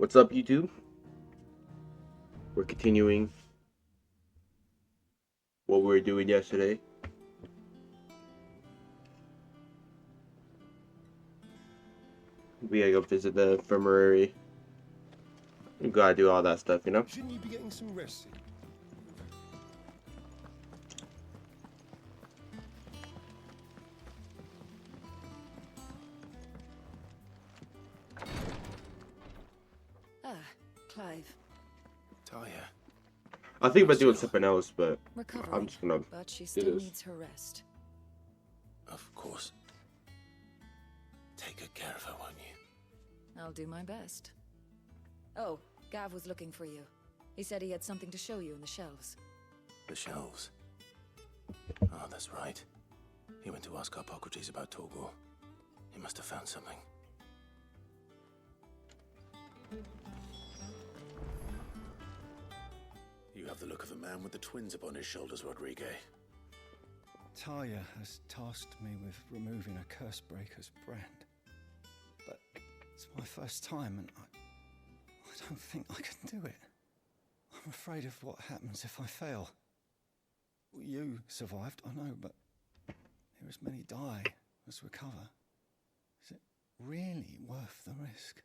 What's up, YouTube? We're continuing what we were doing yesterday. We gotta go visit the infirmary. We gotta do all that stuff, you know? Shouldn't you be getting some rest? Clive. Talia. I think about doing something else, but Recovering, I'm just gonna but she do still this. needs her rest. Of course. Take good care of her, won't you? I'll do my best. Oh, Gav was looking for you. He said he had something to show you in the shelves. The shelves. Oh, that's right. He went to ask Harpocrates about Torgor. He must have found something. You have the look of a man with the twins upon his shoulders, Rodrigue. Talia has tasked me with removing a Cursebreaker's brand. But it's my first time and I don't think I can do it. I'm afraid of what happens if I fail. You survived, I know, but here as many die as recover. Is it really worth the risk?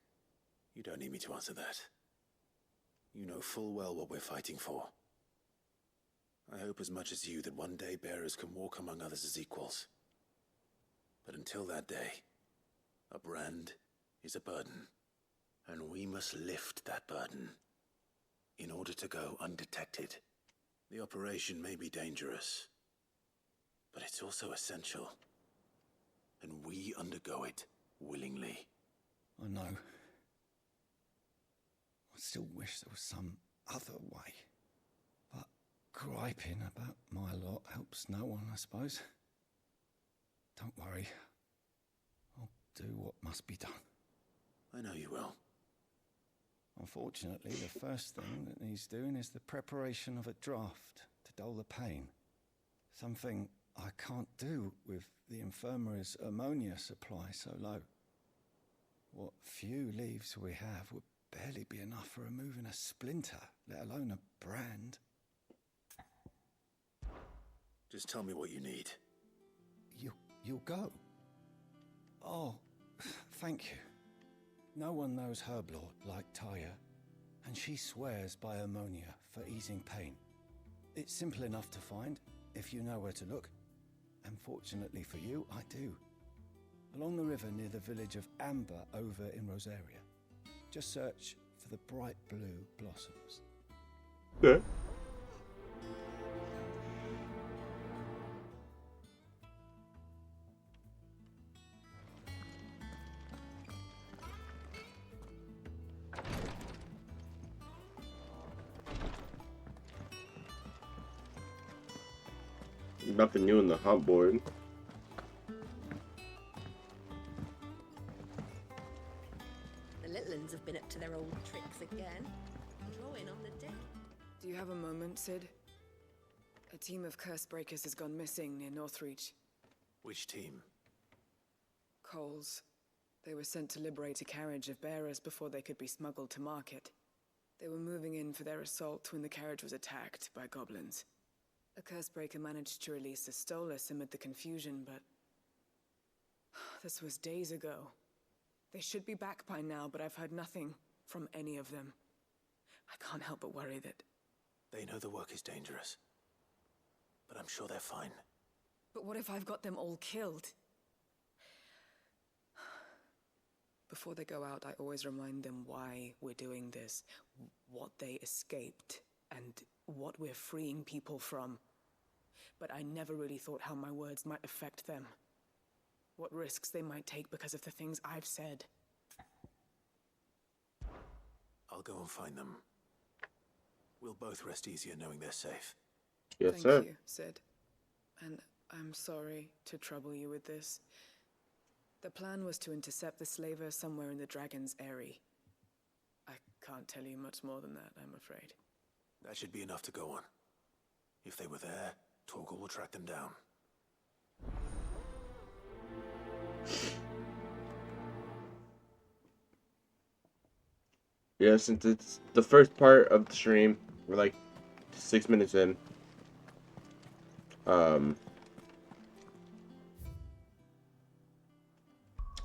You don't need me to answer that. You know full well what we're fighting for. I hope as much as you that one day bearers can walk among others as equals. But until that day, a brand is a burden, and we must lift that burden in order to go undetected. The operation may be dangerous, but it's also essential, and we undergo it willingly. I know. I still wish there was some other way. But griping about my lot helps no one, I suppose. Don't worry. I'll do what must be done. I know you will. Unfortunately, the first thing that needs doing is the preparation of a draft to dull the pain. Something I can't do with the infirmary's ammonia supply so low. What few leaves we have would barely be enough for removing a splinter, let alone a brand. Just tell me what you need. You'll go? Oh, thank you. No one knows Herblord like Talia, and she swears by ammonia for easing pain. It's simple enough to find, if you know where to look. And fortunately for you, I do. Along the river near the village of Amber over in Rosaria. Just search for the bright blue blossoms. Okay. Nothing new in the hot board. The little ones have been up to their old tricks again. Drawing on the deck. Do you have a moment, Sid? A team of Cursebreakers has gone missing near Northreach. Which team? Coles. They were sent to liberate a carriage of bearers before they could be smuggled to market. They were moving in for their assault when the carriage was attacked by goblins. A Cursebreaker managed to release a Stolas amid the confusion, but this was days ago. They should be back by now, but I've heard nothing from any of them. I can't help but worry that... They know the work is dangerous, but I'm sure they're fine. But what if I've got them all killed? Before they go out, I always remind them why we're doing this, what they escaped, and what we're freeing people from. But I never really thought how my words might affect them. What risks they might take because of the things I've said. I'll go and find them. We'll both rest easier knowing they're safe. Yes, sir. Thank you, Sid. And I'm sorry to trouble you with this. The plan was to intercept the slaver somewhere in the Dragon's Eyrie. I can't tell you much more than that, I'm afraid. That should be enough to go on. If they were there, Torgor will track them down. Yeah, since it's the first part of the stream, we're like 6 minutes in.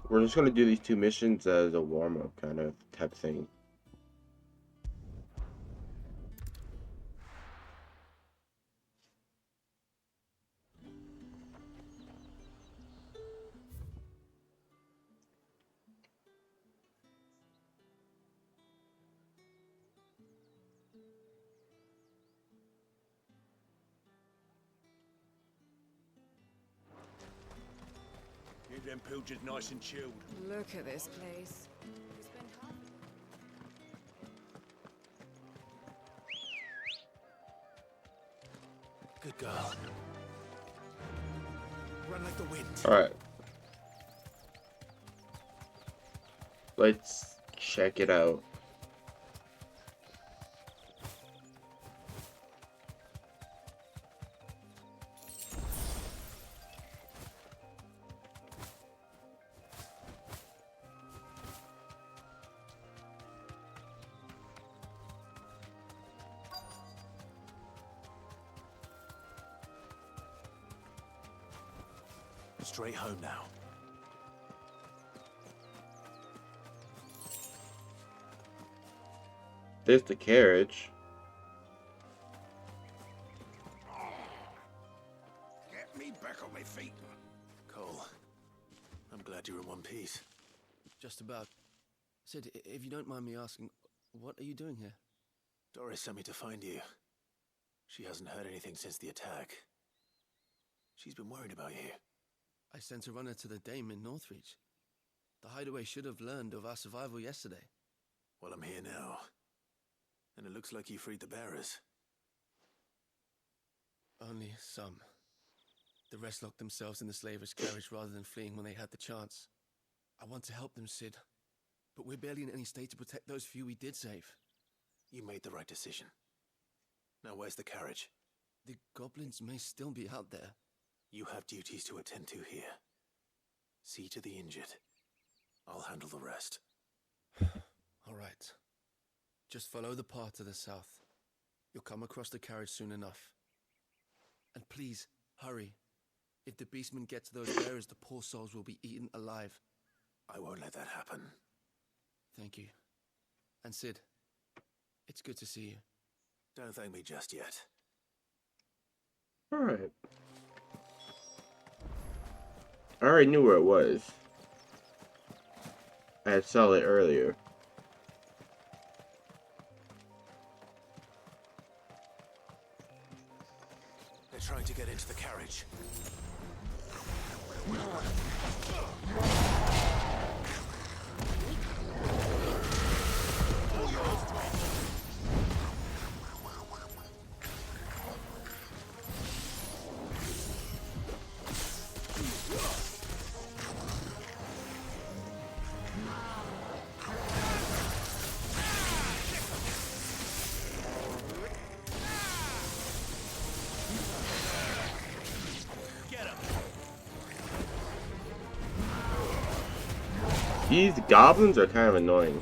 We're just gonna do these 2 missions as a warm-up kind of type thing. Keep them pilgers nice and chilled. Look at this place. Good girl. Run like the wind. Alright. Let's check it out. Straight home now. There's the carriage. Get me back on my feet. Cole, I'm glad you're in one piece. Just about. Sid, if you don't mind me asking, what are you doing here? Doris sent me to find you. She hasn't heard anything since the attack. She's been worried about you. I sent a runner to the Dame in Northreach. The hideaway should have learned of our survival yesterday. Well, I'm here now. And it looks like you freed the bearers. Only some. The rest locked themselves in the slaver's carriage rather than fleeing when they had the chance. I want to help them, Sid. But we're barely in any state to protect those few we did save. You made the right decision. Now where's the carriage? The goblins may still be out there. You have duties to attend to here. See to the injured. I'll handle the rest. All right. Just follow the path to the south. You'll come across the carriage soon enough. And please, hurry. If the beastmen get to those bearers, the poor souls will be eaten alive. I won't let that happen. Thank you. And Sid, it's good to see you. Don't thank me just yet. Alright. I already knew where it was. I had saw it earlier. They're trying to get into the carriage. These goblins are kind of annoying.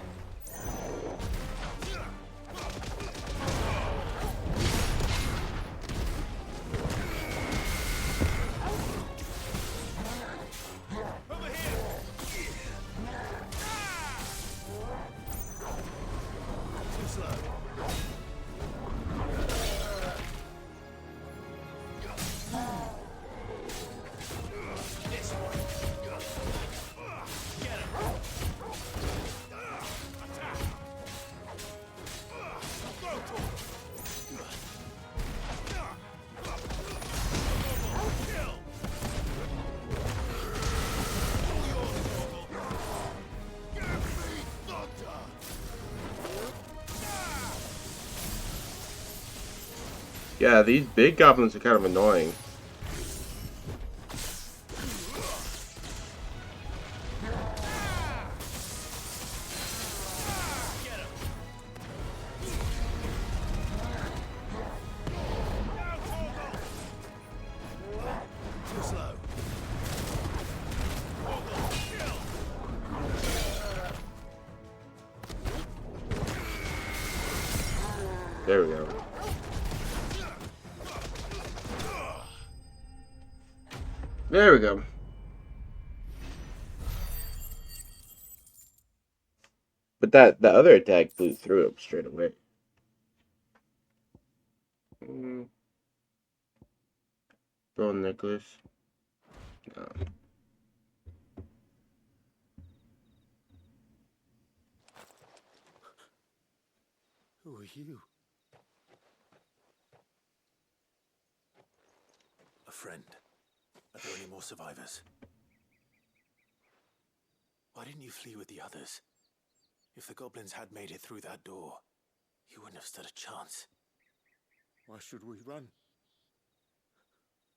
Yeah, these big goblins are kind of annoying. There we go. There we go. But the other attack flew through him straight away. Gold necklace. No. Who are you? A friend. Are there any more survivors? Why didn't you flee with the others? If the goblins had made it through that door, you wouldn't have stood a chance. Why should we run?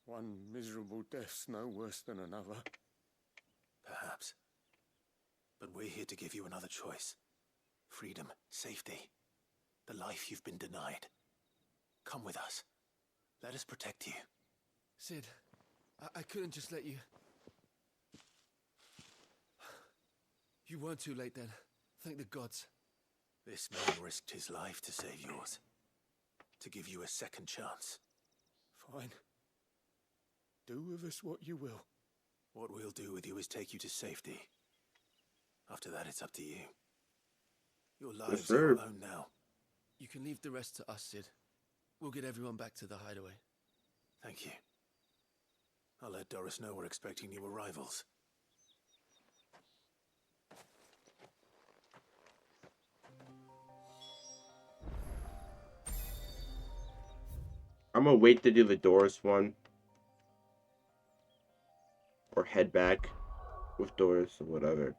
One miserable death's no worse than another. Perhaps. But we're here to give you another choice. Freedom, safety, the life you've been denied. Come with us. Let us protect you. Sid, I couldn't just let you... You weren't too late then. Thank the gods. This man risked his life to save yours. To give you a second chance. Fine. Do with us what you will. What we'll do with you is take you to safety. After that, it's up to you. Your lives are your own now. You can leave the rest to us, Sid. We'll get everyone back to the hideaway. Thank you. I'll let Doris know we're expecting new arrivals. I'm gonna wait to do the Doris one. Or head back with Doris or whatever.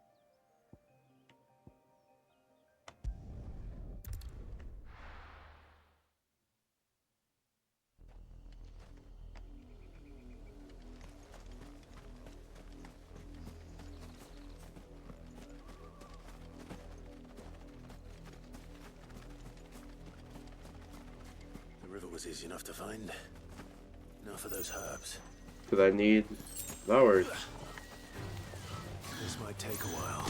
The river was easy enough to find. Now for those herbs. Because I need flowers. This might take a while.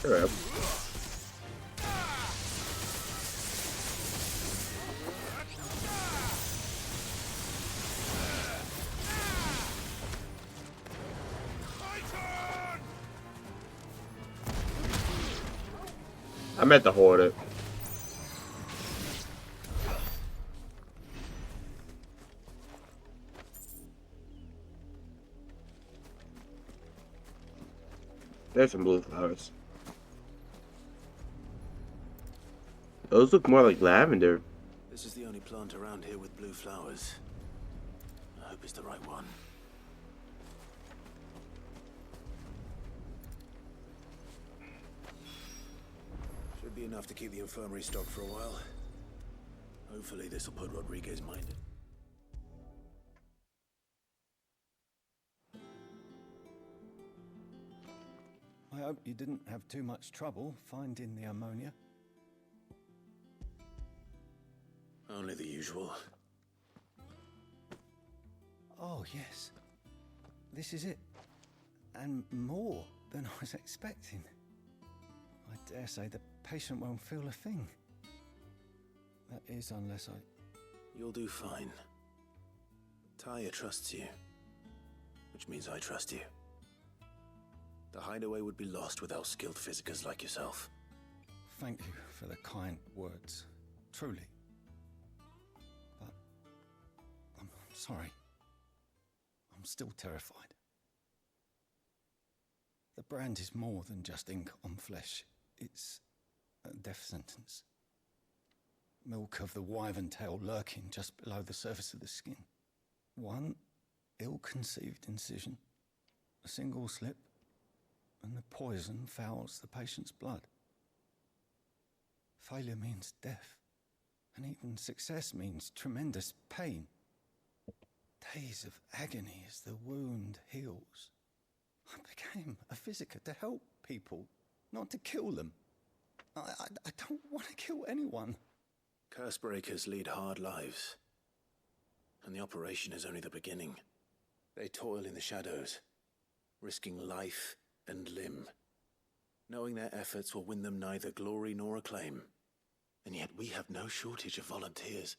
Hurry up. I meant to hoard it. There's some blue flowers. Those look more like lavender. This is the only plant around here with blue flowers. I hope it's the right one. Should be enough to keep the infirmary stocked for a while. Hopefully this will put Rodriguez minded. I hope you didn't have too much trouble finding the ammonia. Only the usual. Oh, yes. This is it. And more than I was expecting. I dare say the patient won't feel a thing. That is, unless I... You'll do fine. Taya trusts you. Which means I trust you. The hideaway would be lost without skilled physicers like yourself. Thank you for the kind words. Truly. But... I'm sorry. I'm still terrified. The brand is more than just ink on flesh. It's a death sentence. Milk of the wyvern tail lurking just below the surface of the skin. One ill-conceived incision, A single slip, and the poison fouls the patient's blood. Failure means death, and even success means tremendous pain. Days of agony as the wound heals. I became a Physiker to help people, not to kill them. I don't want to kill anyone. Cursebreakers lead hard lives, and the operation is only the beginning. They toil in the shadows, risking life and limb, knowing their efforts will win them neither glory nor acclaim. And yet we have no shortage of volunteers.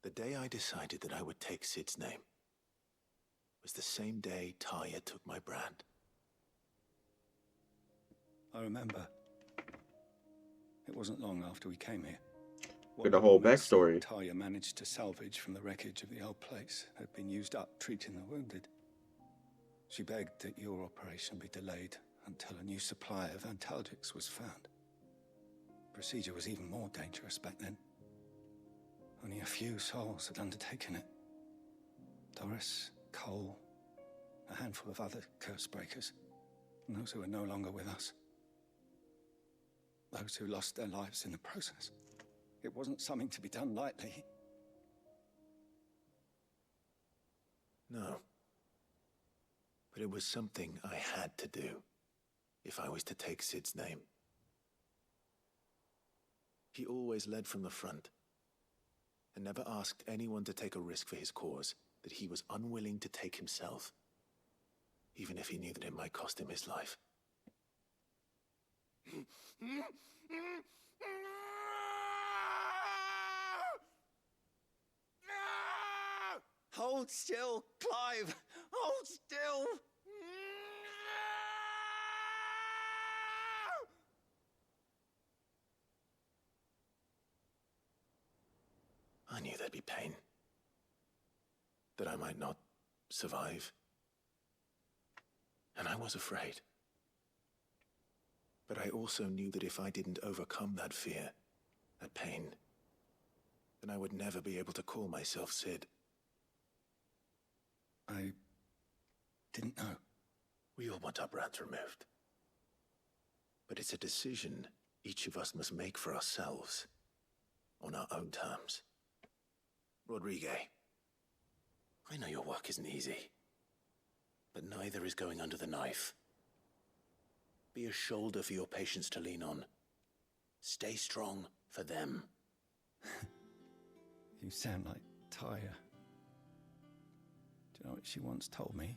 The day I decided that I would take Sid's name was the same day Taya took my brand. I remember. It wasn't long after we came here. Get a whole backstory. Taya managed to salvage from the wreckage of the old place had been used up treating the wounded. She begged that your operation be delayed until a new supply of antalgics was found. Procedure was even more dangerous back then. Only a few souls had undertaken it. Doris, Cole, a handful of other Cursebreakers, and those who are no longer with us. Those who lost their lives in the process. It wasn't something to be done lightly. No. But it was something I had to do if I was to take Sid's name. He always led from the front and never asked anyone to take a risk for his cause that he was unwilling to take himself, even if he knew that it might cost him his life. Hold still, Clive! Hold still! I knew there'd be pain. That I might not survive. And I was afraid. But I also knew that if I didn't overcome that fear, that pain, then I would never be able to call myself Sid. I didn't know. We all want our brands removed. But it's a decision each of us must make for ourselves, on our own terms. Rodriguez, I know your work isn't easy, but neither is going under the knife. Be a shoulder for your patients to lean on. Stay strong for them. You sound like Taya. Do you know what she once told me?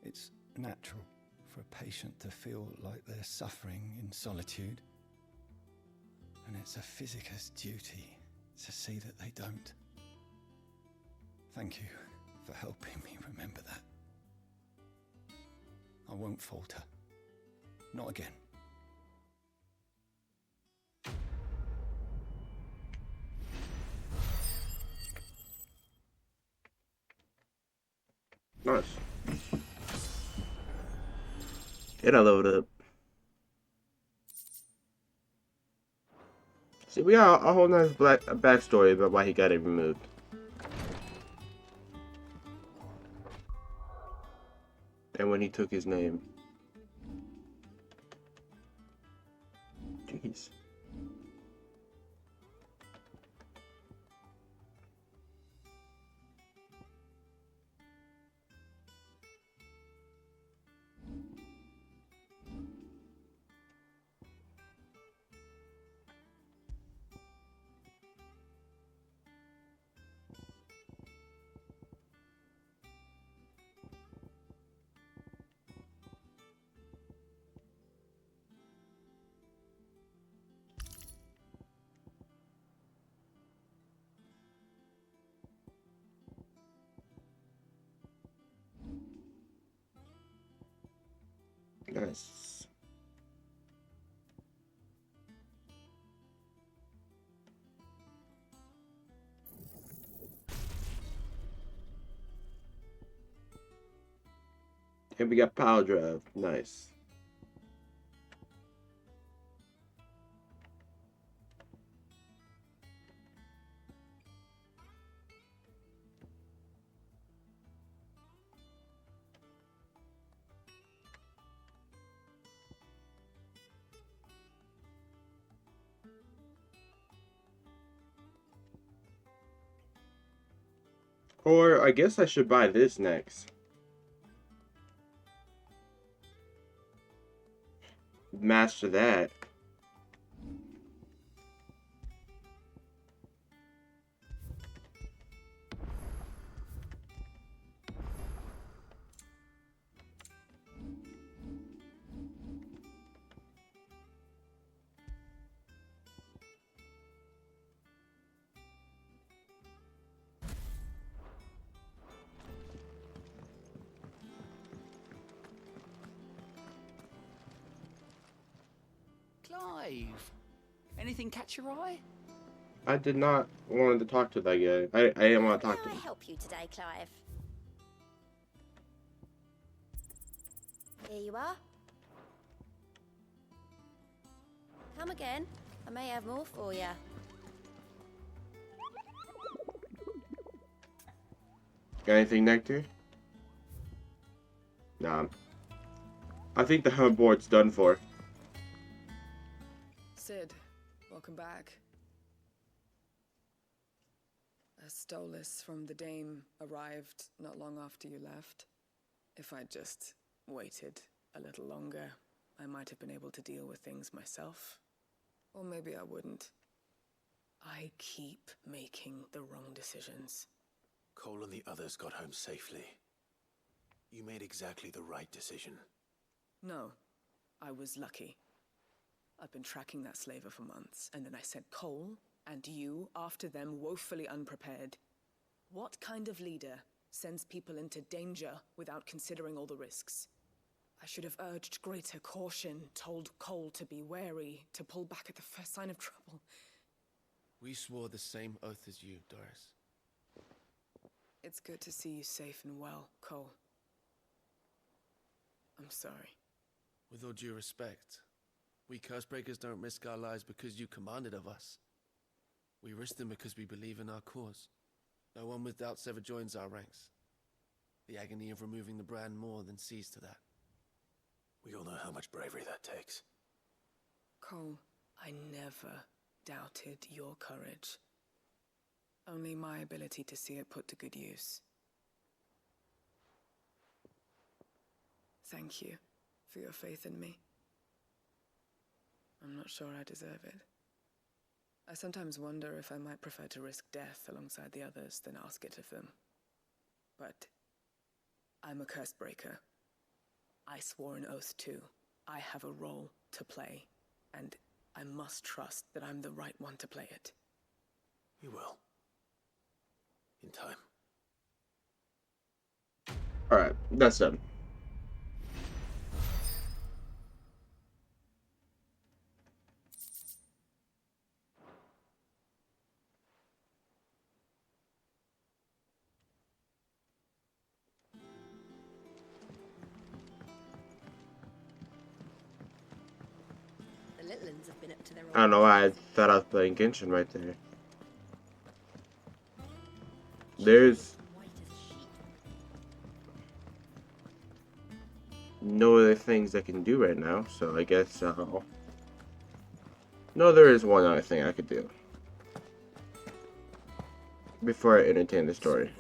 It's natural for a patient to feel like they're suffering in solitude. And it's a Physiker's duty to see that they don't. Thank you for helping me remember that. I won't falter. Not again. Nice. Get a load up. See, we got a whole nice backstory about why he got it removed. And when he took his name. Jeez. Nice. And we got power drive. Nice. Or I guess I should buy this next. Master that. Clive, anything catch your eye? I did not want to talk to that guy. I didn't want to talk to How can I him. help you today, Clive? Here you are. Come again. I may have more for you. Got anything, Nectar? Nah. I think the board's done for. Sid, welcome back. A Stolas from the Dame arrived not long after you left. If I'd just waited a little longer, I might have been able to deal with things myself. Or maybe I wouldn't. I keep making the wrong decisions. Cole and the others got home safely. You made exactly the right decision. No, I was lucky. I've been tracking that slaver for months, and then I sent Cole and you after them woefully unprepared. What kind of leader sends people into danger without considering all the risks? I should have urged greater caution, told Cole to be wary, to pull back at the first sign of trouble. We swore the same oath as you, Doris. It's good to see you safe and well, Cole. I'm sorry. With all due respect, we Cursebreakers don't risk our lives because you commanded of us. We risk them because we believe in our cause. No one with doubts ever joins our ranks. The agony of removing the brand more than sees to that. We all know how much bravery that takes. Cole, I never doubted your courage. Only my ability to see it put to good use. Thank you for your faith in me. I'm not sure I deserve it. I sometimes wonder if I might prefer to risk death alongside the others than ask it of them. But I'm a Cursebreaker. I swore an oath too. I have a role to play, and I must trust that I'm the right one to play it. You will. In time. Alright, that's done. The Litlins have been up to their old I don't know why I tricks thought I was playing Genshin right there. There's white as a sheet. no other things I can do right now, so I guess I'll... No, there is one other thing I could do. Before I entertain the story.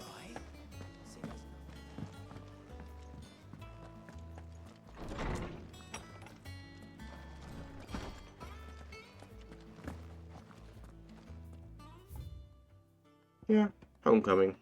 Yeah, homecoming.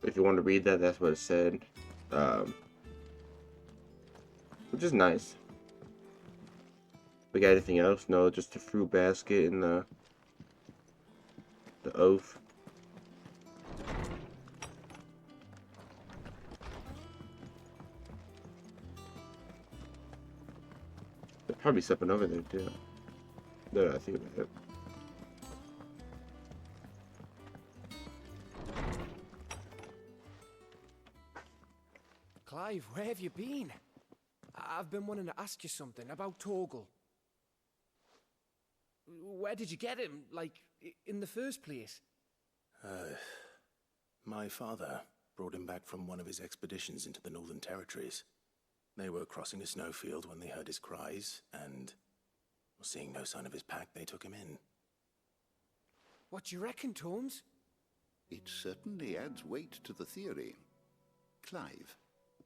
If you want to read that, that's what it said. Which is nice. We got anything else? No, just the fruit basket and the oath. The There's probably something over there too. No, I think about it. Clive, where have you been? I've been wanting to ask you something about Torgal. Where did you get him, like, in the first place? My father brought him back from one of his expeditions into the Northern Territories. They were crossing a snowfield when they heard his cries, and, seeing no sign of his pack, they took him in. What do you reckon, Torms? It certainly adds weight to the theory. Clive,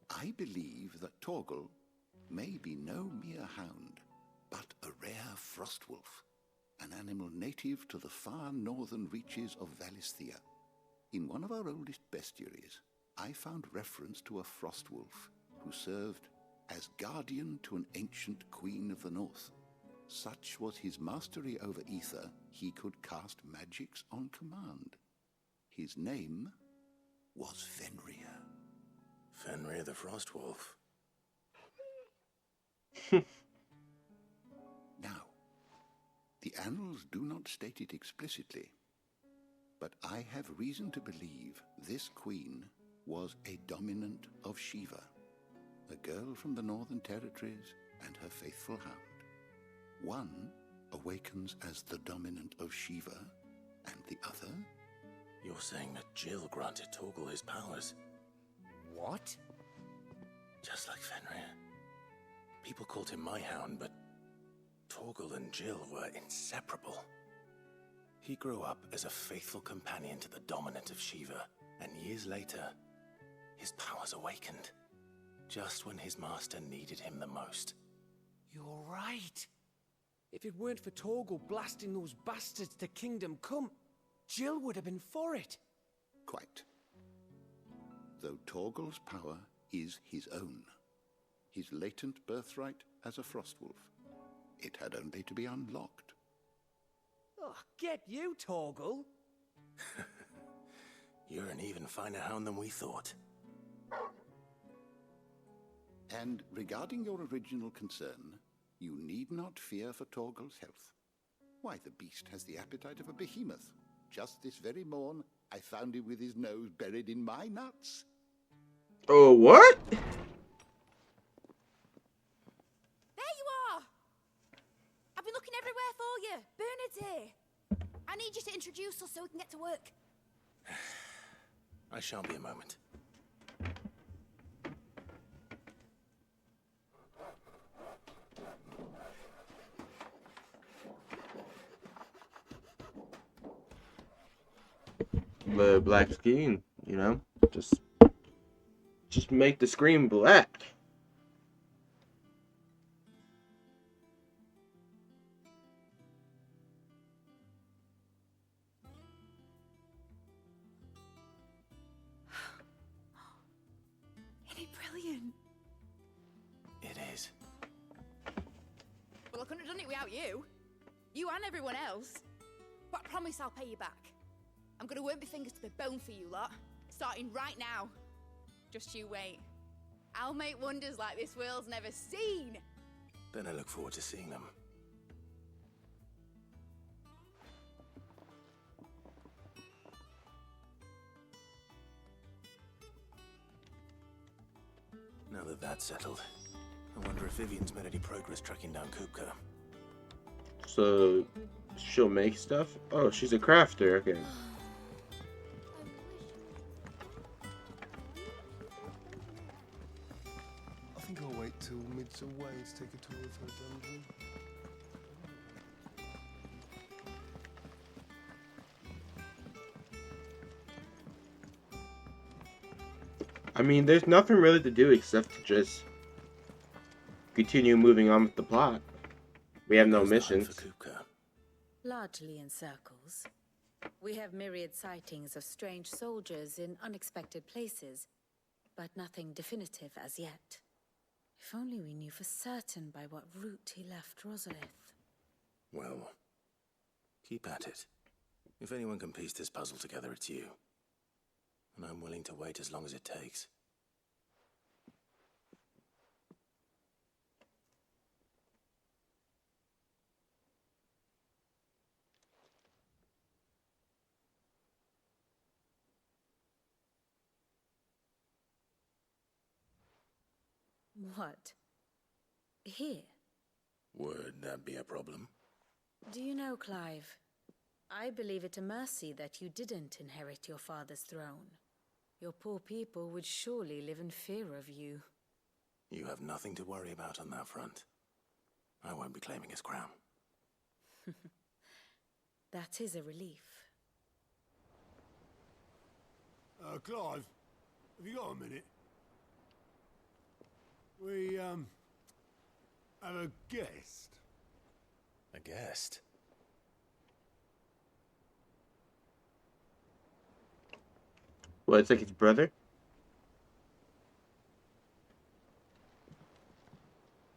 I believe that Torgal may be no mere hound, but a rare frostwolf, an animal native to the far northern reaches of Valisthea. In one of our oldest bestiaries, I found reference to a frostwolf who served as guardian to an ancient queen of the north. Such was his mastery over ether, he could cast magics on command. His name was Fenrir. Fenrir the Frostwolf. Now, the annals do not state it explicitly, but I have reason to believe this queen was a dominant of Shiva, a girl from the Northern Territories and her faithful hound. One awakens as the dominant of Shiva, and the other? You're saying that Jill granted Torgal his powers? What? Just like Fenrir. People called him my hound, but Torgal and Jill were inseparable. He grew up as a faithful companion to the dominant of Shiva, and years later, his powers awakened, just when his master needed him the most. You're right. If it weren't for Torgal blasting those bastards to Kingdom Come, Jill would have been for it. Quite. Though Torgal's power is his own, his latent birthright as a frostwolf, it had only to be unlocked. Oh, get you, Torgal! You're an even finer hound than we thought. And regarding your original concern, you need not fear for Torgal's health. Why, the beast has the appetite of a behemoth. Just this very morn, I found him with his nose buried in my nuts. Oh, what? There you are! I've been looking everywhere for you. Bernard's here. I need you to introduce us so we can get to work. I shan't be a moment. The black skin, you know, just make the screen black. Isn't it brilliant? It is. Well, I couldn't have done it without you. You and everyone else. But I promise I'll pay you back. I'm gonna work my fingers to the bone for you lot, starting right now. Just you wait. I'll make wonders like this world's never seen. Then I look forward to seeing them. Now that that's settled, I wonder if Vivian's made any progress tracking down Kupka. So, she'll make stuff? Oh, she's a crafter, okay. I think I'll wait till mid's away to take a tour of her dungeon. I mean, there's nothing really to do except to just continue moving on with the plot. We have no missions. Largely in circles. We have myriad sightings of strange soldiers in unexpected places, but nothing definitive as yet. If only we knew for certain by what route he left Rosalith. Well, keep at it. If anyone can piece this puzzle together, it's you. And I'm willing to wait as long as it takes. What? Here? Would that be a problem? Do you know, Clive, I believe it a mercy that you didn't inherit your father's throne. Your poor people would surely live in fear of you. You have nothing to worry about on that front. I won't be claiming his crown. That is a relief. Clive, have you got a minute? We, have a guest. A guest? Well, it's like his brother?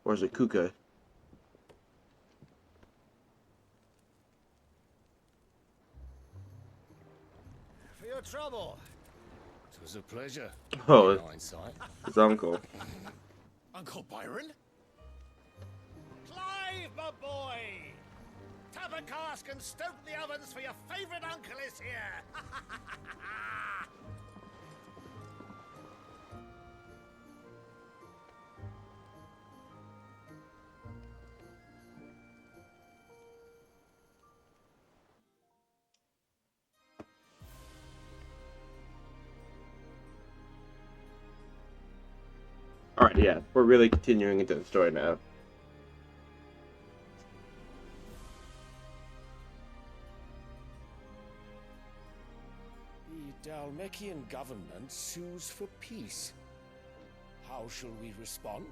Or is it Kuka? For your trouble. It was a pleasure. Oh, In hindsight. his uncle. Uncle Byron? Clive, my boy! Tap a cask and stoke the ovens, for your favorite uncle is here! Alright, yeah. We're really continuing into the story now. The Dalmekian government sues for peace. How shall we respond?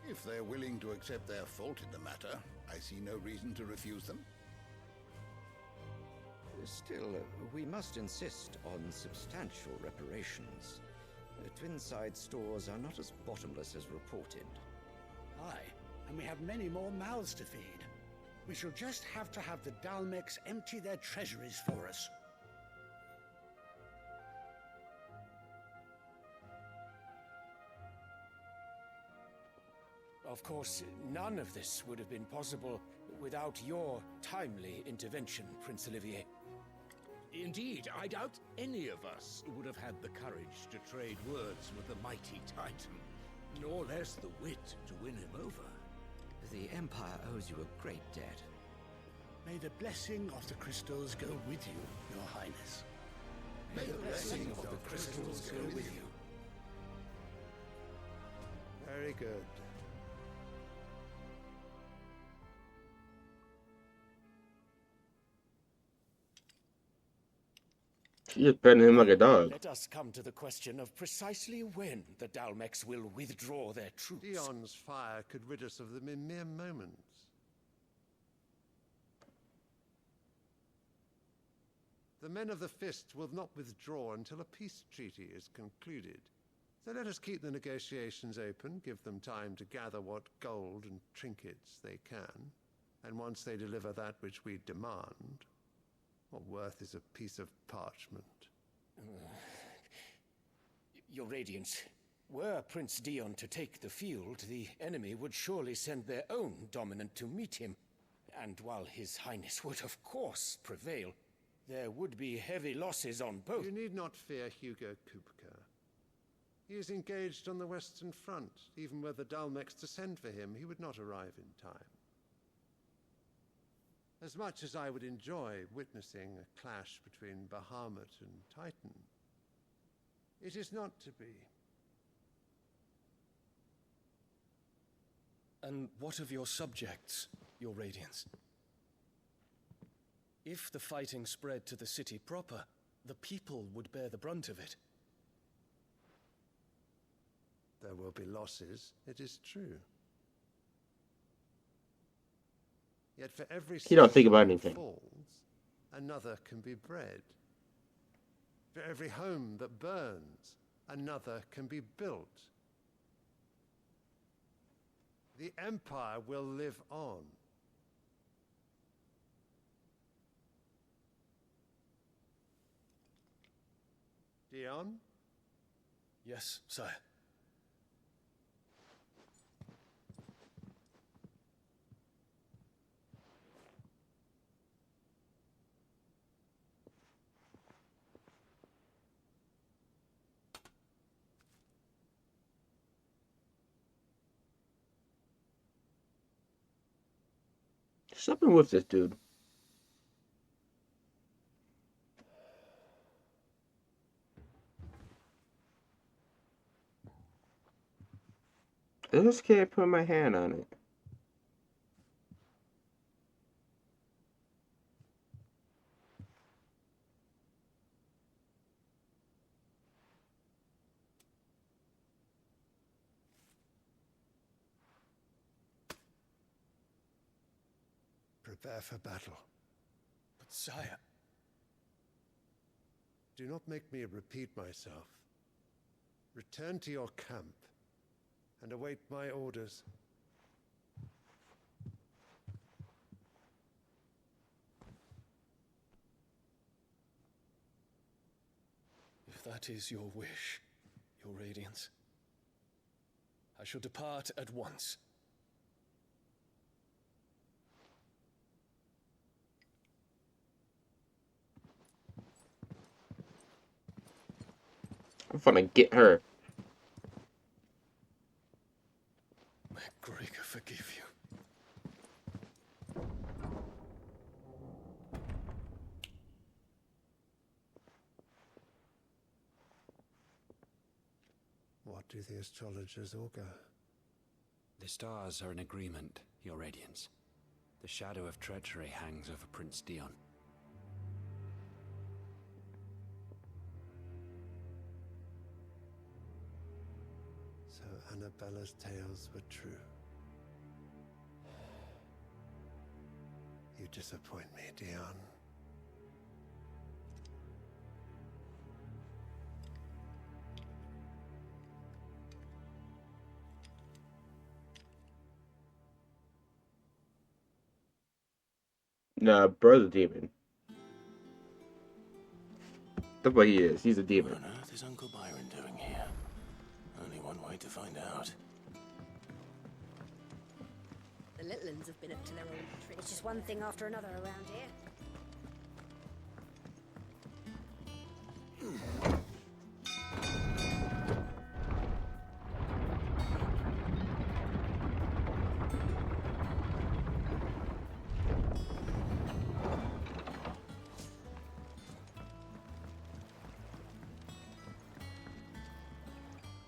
If they're willing to accept their fault in the matter, I see no reason to refuse them. Still, we must insist on substantial reparations. Twinside stores are not as bottomless as reported. Aye, and we have many more mouths to feed. We shall just have to have the Dalmecs empty their treasuries for us. Of course, none of this would have been possible without your timely intervention, Prince Olivier. Indeed, I doubt any of us would have had the courage to trade words with the mighty Titan, nor less the wit to win him over. The Empire owes you a great debt. May the blessing of the crystals go with you, Your Highness. May the blessing of the crystals go with you. Very good. She just petting him like a dog. Let us come to the question of precisely when the Dalmecs will withdraw their troops. Dion's fire could rid us of them in mere moments. The men of the Fist will not withdraw until a peace treaty is concluded. So let us keep the negotiations open, give them time to gather what gold and trinkets they can, and once they deliver that which we demand, what worth is a piece of parchment? Your Radiance, were Prince Dion to take the field, the enemy would surely send their own dominant to meet him. And while His Highness would of course prevail, there would be heavy losses on both. You need not fear Hugo Kupka. He is engaged on the Western Front. Even were the Dalmecs to send for him, he would not arrive in time. As much as I would enjoy witnessing a clash between Bahamut and Titan, it is not to be. And what of your subjects, Your Radiance? If the fighting spread to the city proper, the people would bear the brunt of it. There will be losses, it is true. Yet for every You don't think about city that anything. falls, another can be bred. For every home that burns, another can be built. The Empire will live on. Dion? Yes, sire. Something with this dude. I just can't put my hand on it. Prepare for battle. But sire... Do not make me repeat myself. Return to your camp and await my orders. If that is your wish, your Radiance, I shall depart at once. I'm gonna get her. May Gregor forgive you. What do the astrologers augur? The stars are in agreement, Your Radiance. The shadow of treachery hangs over Prince Dion. So Annabella's tales were true. You disappoint me, Dion. Nah, bro's a demon. That's what he is. He's a demon. What on earth is Uncle Byron doing here? Only one way to find out. The Litlans have been up to their own trick. It's just one thing after another around here.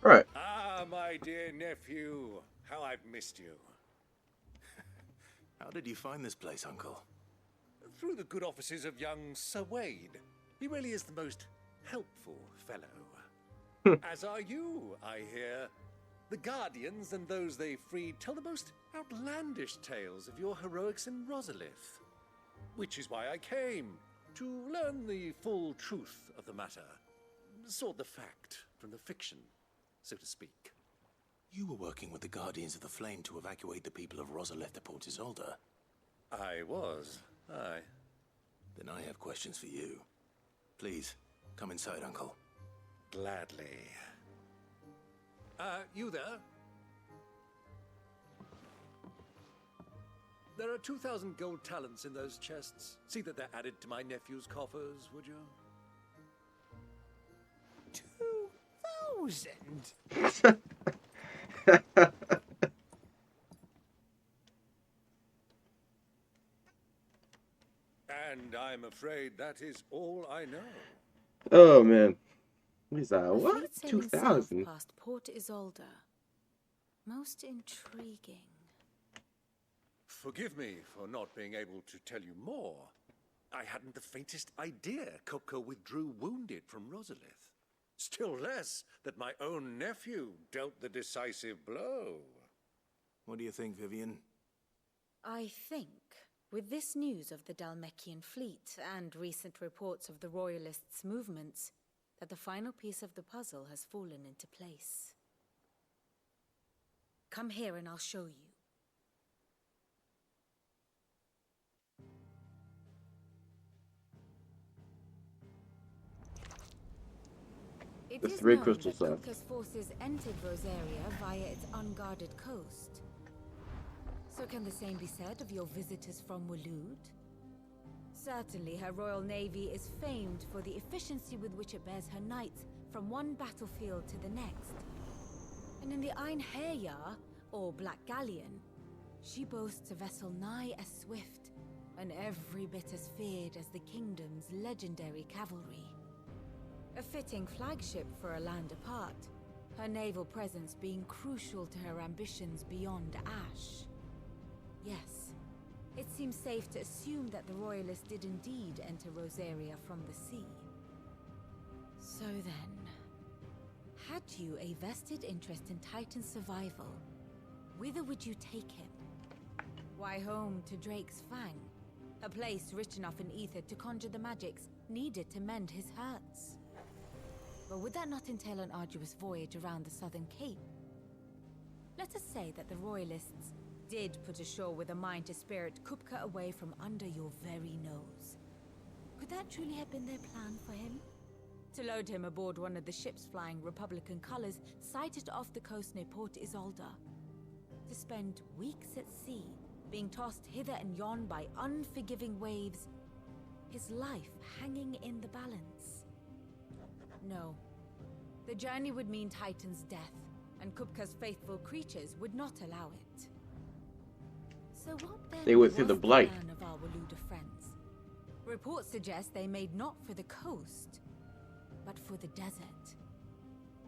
Right. Ah, my dear nephew, how I've missed you. How did you find this place, Uncle? Through the good offices of young Sir Wade. He really is the most helpful fellow. As are you, I hear. The Guardians and those they freed tell the most outlandish tales of your heroics in Rosalith. Which is why I came, to learn the full truth of the matter. Sort the fact from the fiction, so to speak. You were working with the Guardians of the Flame to evacuate the people of Rosalith to Port Isolde. I was, aye. Then I have questions for you. Please, come inside, Uncle. Gladly. You there? There are 2,000 gold talents in those chests. See that they're added to my nephew's coffers, would you? 2,000? And I'm afraid that is all I know. Oh man. He's like, A what? fleet sailing 2,000? south past Port Isolde. Most intriguing. Forgive me for not being able to tell you more. I hadn't the faintest idea Kopko withdrew wounded from Rosalith. Still less that my own nephew dealt the decisive blow. What do you think, Vivian? I think, with this news of the Dhalmekian fleet and recent reports of the Royalists' movements, that the final piece of the puzzle has fallen into place. Come here and I'll show you. It The is 3 known crystals that left. Kupka's forces entered Rosaria via its unguarded coast. So can the same be said of your visitors from Waloed? Certainly her royal navy is famed for the efficiency with which it bears her knights from one battlefield to the next. And in the Einherjar, or Black Galleon, she boasts a vessel nigh as swift and every bit as feared as the kingdom's legendary cavalry. A fitting flagship for a land apart, her naval presence being crucial to her ambitions beyond Ash. Yes, it seems safe to assume that the Royalists did indeed enter Rosaria from the sea. So then, had you a vested interest in Titan's survival, whither would you take him? Why, home to Drake's Fang, a place rich enough in ether to conjure the magics needed to mend his hurts. But would that not entail an arduous voyage around the southern cape? Let us say that the Royalists did put ashore with a mind to spirit Kupka away from under your very nose. Could that truly have been their plan for him? To load him aboard one of the ships flying Republican colors sighted off the coast near Port Isolde. To spend weeks at sea, being tossed hither and yon by unforgiving waves, his life hanging in the balance. No. The journey would mean Titan's death, and Kupka's faithful creatures would not allow it. So what then They went through was the blight. plan of our Waluda friends? Reports suggest they made not for the coast, but for the desert.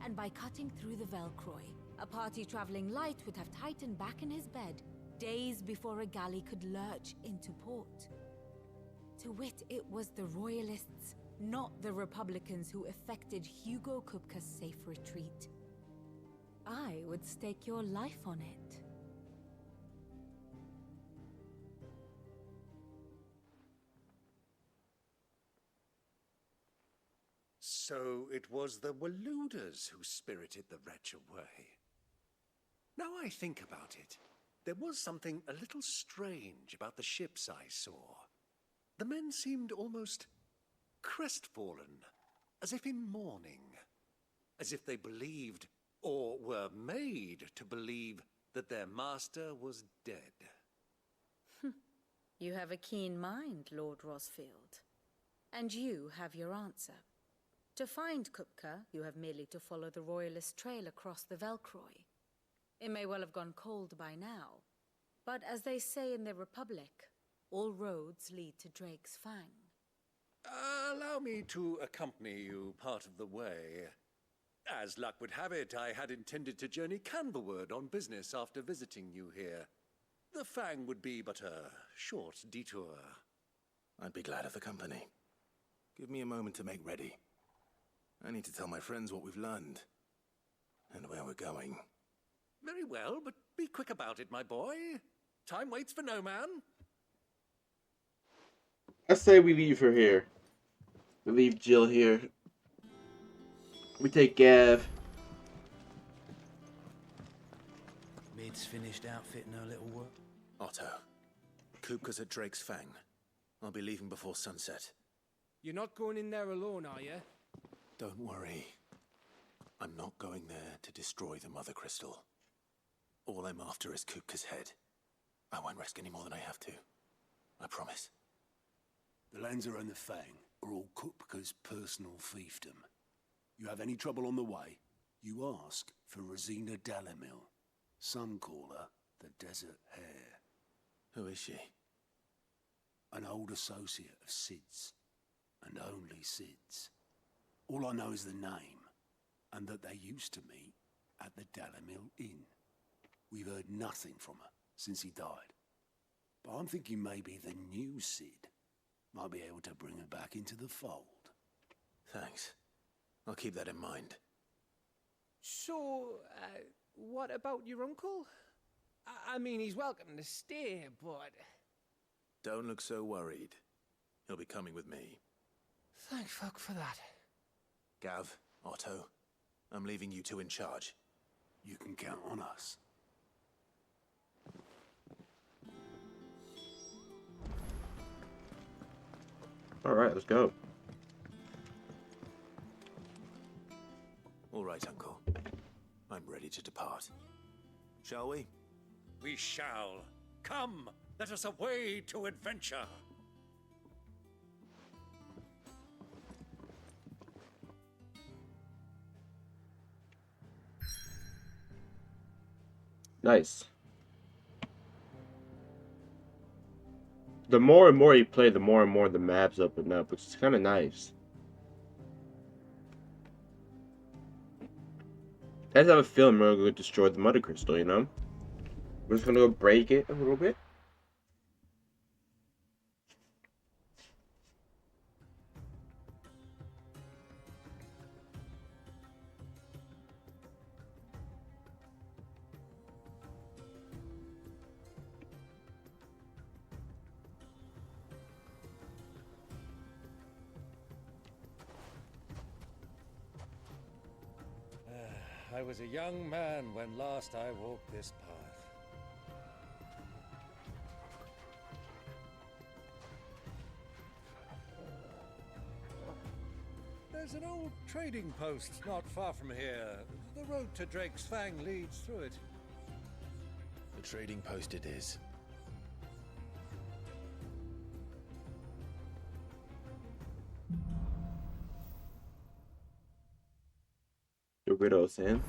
And by cutting through the Velcroy, a party traveling light would have Titan back in his bed days before a galley could lurch into port. To wit, it was the Royalists, not the Republicans, who effected Hugo Kupka's safe retreat. I would stake your life on it. So it was the Waludas who spirited the wretch away. Now I think about it, there was something a little strange about the ships I saw. The men seemed almost crestfallen, as if in mourning, as if they believed, or were made to believe, that their master was dead. You have a keen mind, Lord Rosfield. And you have your answer. To find Kupka, you have merely to follow the Royalist trail across the Velcroy. It may well have gone cold by now, but as they say in the Republic, all roads lead to Drake's Fang. Allow me to accompany you part of the way. As luck would have it, I had intended to journey Canverward on business after visiting you here. The Fang would be but a short detour. I'd be glad of the company. Give me a moment to make ready. I need to tell my friends what we've learned, and where we're going. Very well, but be quick about it, my boy. Time waits for no man. I say we leave her here. We leave Jill here. We take Gav. Mid's finished outfitting her little work. Otto, Kupka's at Drake's Fang. I'll be leaving before sunset. You're not going in there alone, are you? Don't worry. I'm not going there to destroy the Mother Crystal. All I'm after is Kupka's head. I won't risk any more than I have to. I promise. The Lancer and the Fang are all Kupka's personal fiefdom. You have any trouble on the way, you ask for Rosina Dalimil. Some call her the Desert Hare. Who is she? An old associate of Sid's, and only Sid's. All I know is the name, and that they used to meet at the Dalimil Inn. We've heard nothing from her since he died. But I'm thinking maybe the new Sid might be able to bring her back into the fold. Thanks. I'll keep that in mind. So, what about your uncle? I mean, he's welcome to stay, but... Don't look so worried. He'll be coming with me. Thank fuck for that. Gav, Otto, I'm leaving you two in charge. You can count on us. Alright, let's go. All right, Uncle. I'm ready to depart. Shall we? We shall. Come, let us away to adventure. Nice. The more and more you play, the more and more the maps open up, which is kind of nice. I just have a feeling we're gonna go destroy the Mother Crystal, you know? We're just gonna go break it a little bit. I was a young man when last I walked this path. There's an old trading post not far from here. The road to Drake's Fang leads through it. The trading post it is. The Widow's Hand.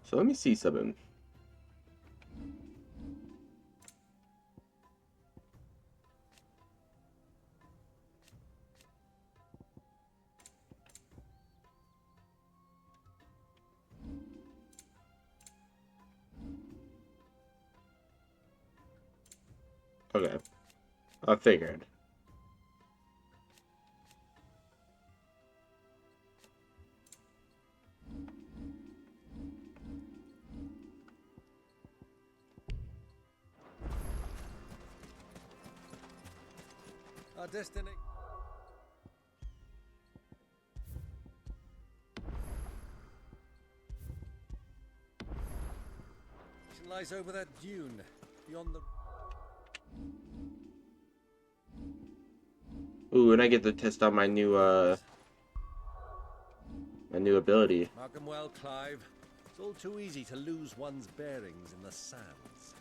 So let me see something. Okay. I figured. Our destiny lies over that dune beyond the. Ooh, and I get to test out my new ability. Mark 'em well, Clive. It's all too easy to lose one's bearings in the sands.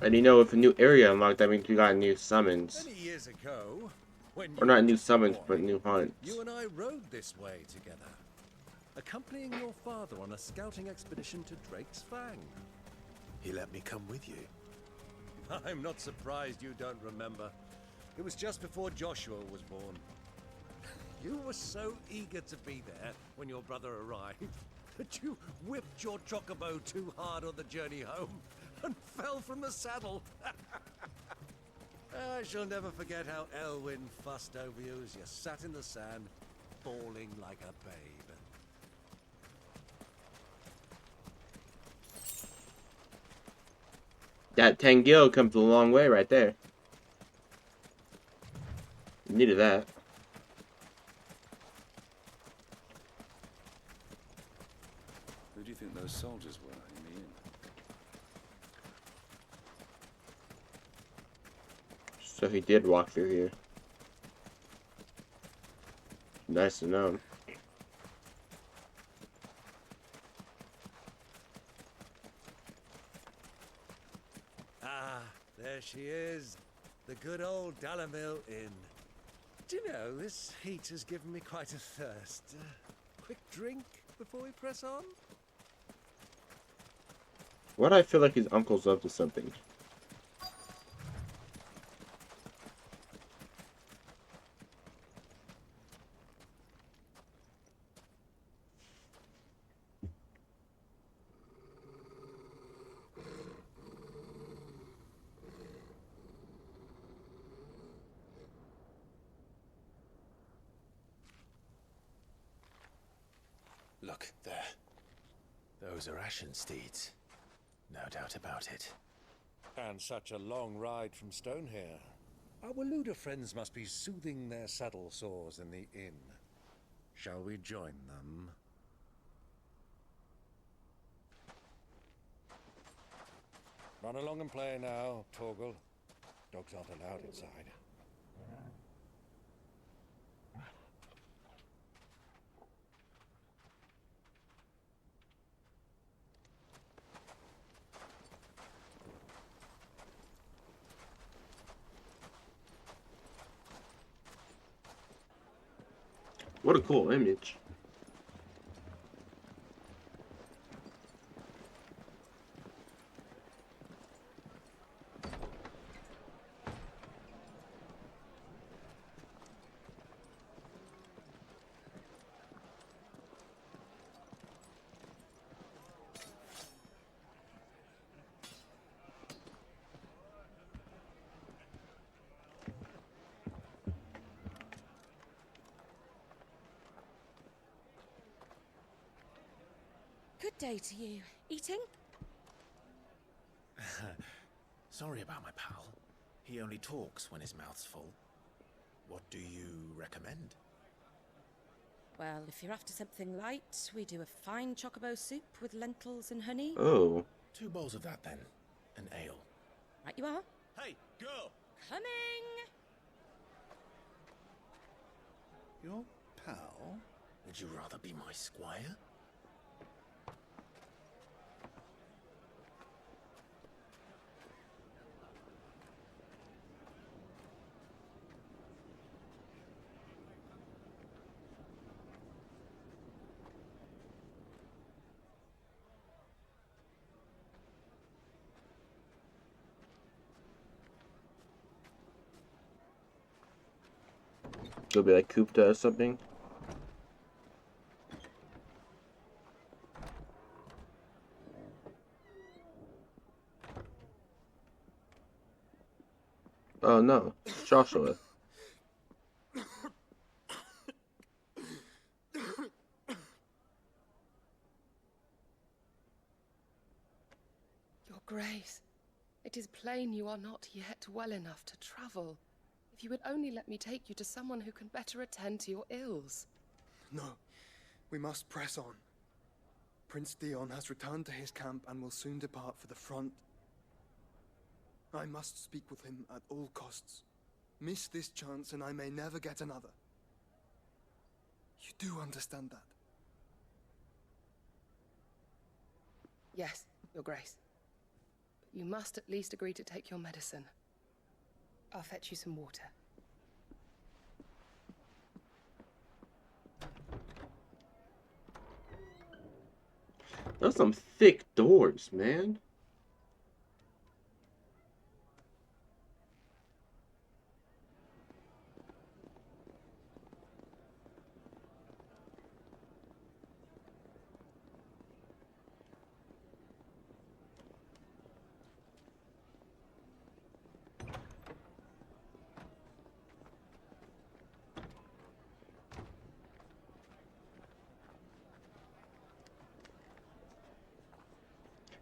And you know, if a new area unlocked, that means we got new summons. Many years ago, when Or not new summons, but new hunts. you and I rode this way together, accompanying your father on a scouting expedition to Drake's Fang. He let me come with you. I'm not surprised you don't remember. It was just before Joshua was born. You were so eager to be there when your brother arrived that you whipped your chocobo too hard on the journey home and fell from the saddle. I shall never forget how Elwyn fussed over you as you sat in the sand, bawling like a babe. That 10 gil comes a long way right there. Needed that. Who do you think those soldiers were in the inn? So he did walk through here. Nice to know. Ah, there she is. The good old Dalamil Inn. Do you know, this heat has given me quite a thirst. Quick drink before we press on? Why do I feel like his uncle's up to something? Look, there. Those are Ashen steeds. No doubt about it. And such a long ride from Stonehair. Our Waluda friends must be soothing their saddle sores in the inn. Shall we join them? Run along and play now, Torgal. Dogs aren't allowed inside. What a cool image. Good day to you. Eating? Sorry about my pal. He only talks when his mouth's full. What do you recommend? Well, if you're after something light, we do a fine chocobo soup with lentils and honey. Oh. 2 bowls of that, then. An ale. Right you are. Hey, girl! Coming! Your pal? Would you rather be my squire? It'll be like Kupta or something. Oh no, Joshua. Your Grace, it is plain you are not yet well enough to travel. If you would only let me take you to someone who can better attend to your ills. No, we must press on. Prince Dion has returned to his camp and will soon depart for the front. I must speak with him at all costs. Miss this chance and I may never get another. You do understand that? Yes, Your Grace. But you must at least agree to take your medicine. I'll fetch you some water. Those are some thick doors, man.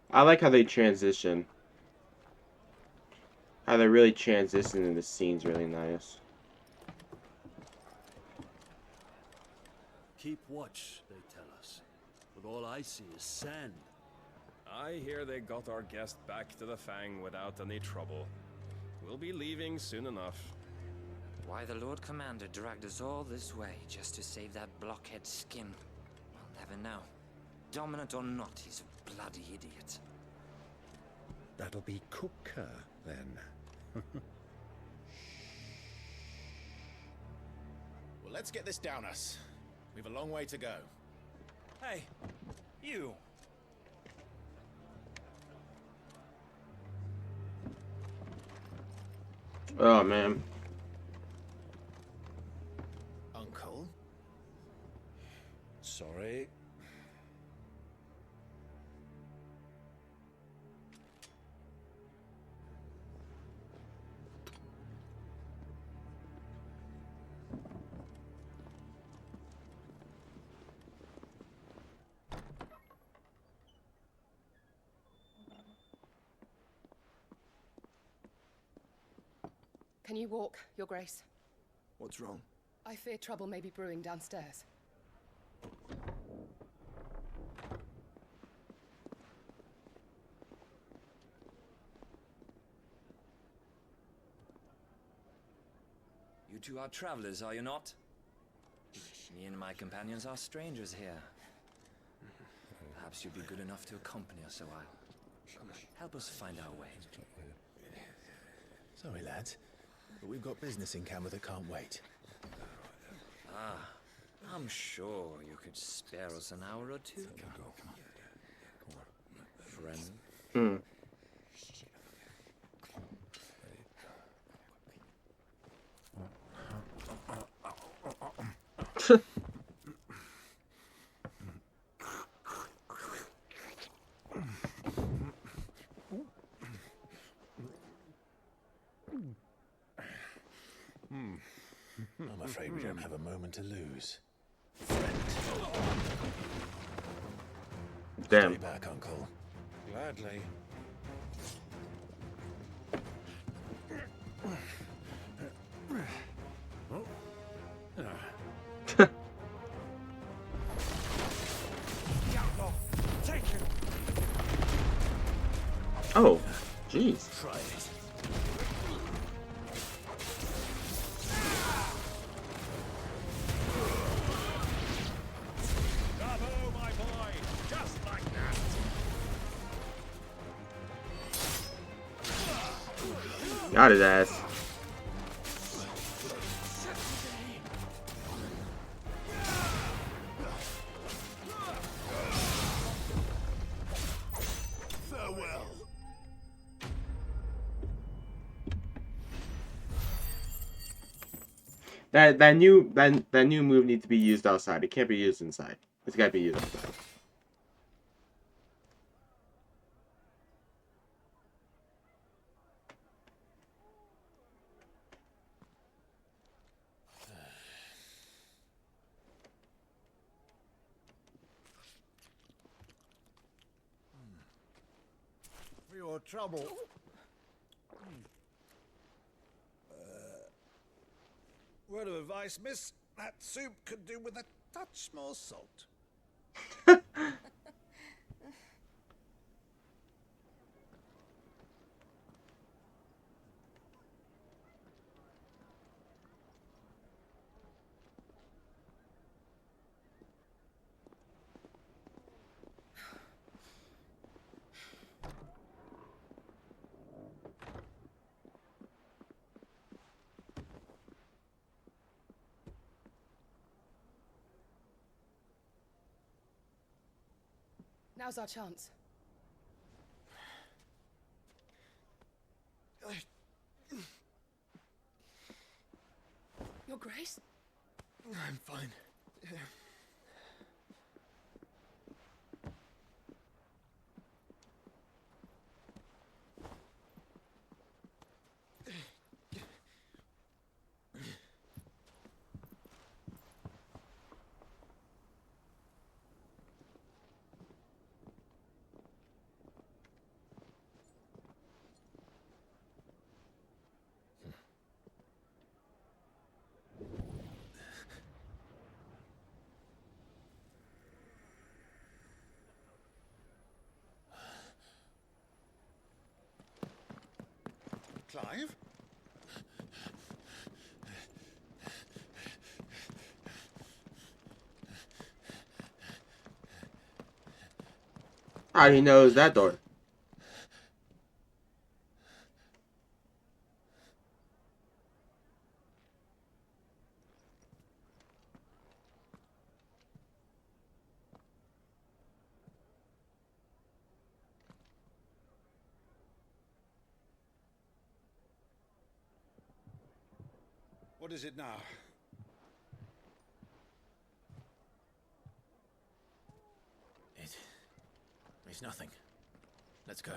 I like how they transition. How they really transition in the scene's really nice. Keep watch, they tell us. But all I see is sand. I hear they got our guest back to the Fang without any trouble. We'll be leaving soon enough. Why the Lord Commander dragged us all this way just to save that blockhead skin, I'll never know. Dominant or not, he's a bloody idiot. That'll be Cooker, then. Well, let's get this down us. We've a long way to go. Hey, you! Oh, man. Uncle? Sorry. Can you walk, Your Grace? What's wrong? I fear trouble may be brewing downstairs. You two are travelers, are you not? Me and my companions are strangers here. Perhaps you'd be good enough to accompany us a while. Help us find our way. Sorry, lads, but we've got business in Camber that can't wait. Ah, I'm sure you could spare us an hour or two. Friend. I'm afraid we don't have a moment to lose. Damn. Stay back, Uncle. Gladly. Oh, jeez. Try it. Bravo, my boy! Just like that! Got his ass. Farewell. That new move needs to be used outside. It can't be used inside. It's gotta be used outside. For your trouble. Word of advice, miss. That soup could do with a touch more salt. Now's our chance. Your Grace? I'm fine. Clive? How he knows that door? What is it now? It's nothing. Let's go.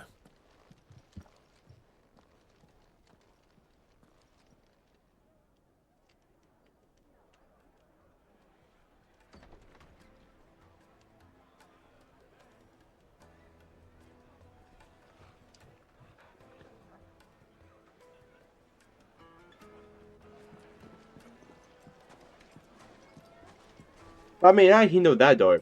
I mean, how he know that door?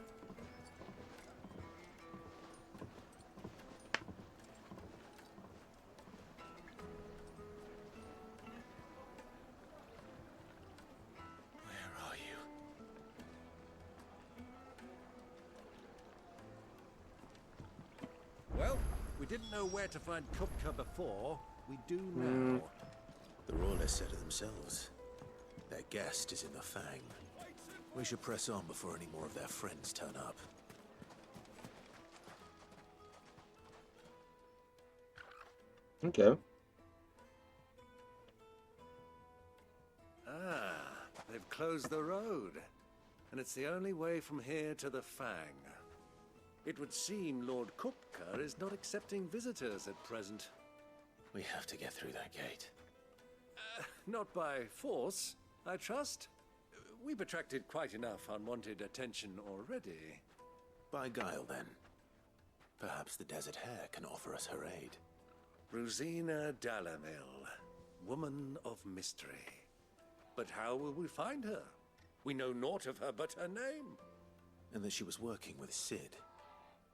Where are you? Well, we didn't know where to find Kupka before. We do now. The Rawlers said it themselves. Their guest is in the Fang. We should press on before any more of their friends turn up. Okay. Ah, they've closed the road. And it's the only way from here to the Fang. It would seem Lord Kupka is not accepting visitors at present. We have to get through that gate. Not by force, I trust. We've attracted quite enough unwanted attention already. By guile, then. Perhaps the Desert Hare can offer us her aid. Rosina Dalamil, woman of mystery. But how will we find her? We know naught of her but her name. And that she was working with Cid.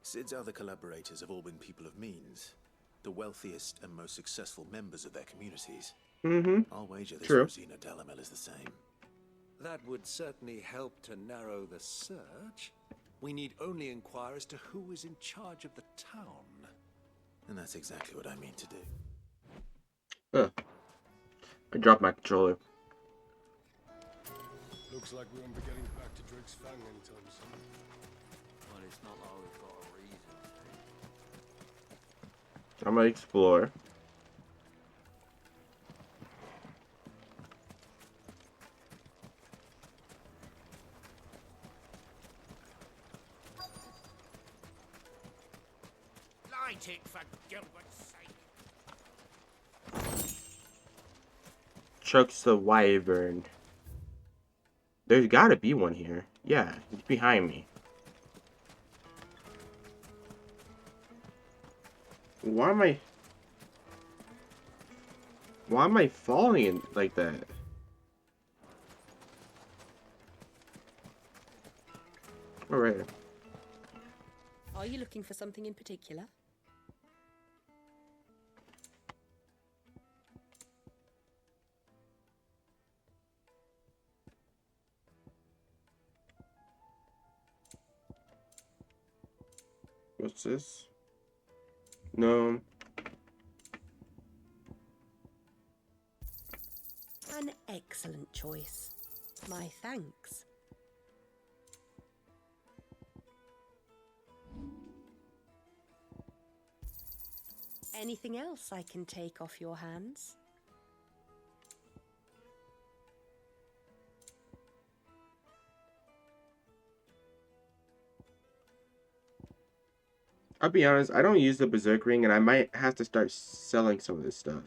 Cid's other collaborators have all been people of means, the wealthiest and most successful members of their communities. I'll wager this Rosina Dalamil is the same. That would certainly help to narrow the search. We need only inquire as to who is in charge of the town. And that's exactly what I mean to do. I dropped my controller. Looks like we won't be getting back to Drake's Fang anytime soon. Well, it's not like we've got a reason to. I'm gonna explore. Light it, for Gilbert's sake. Chucks the Wyvern. There's gotta be one here. Yeah, it's behind me. Why am I falling in like that? Alright. Are you looking for something in particular? What's this? No. An excellent choice. My thanks. Anything else I can take off your hands? I'll be honest, I don't use the Berserk Ring, and I might have to start selling some of this stuff.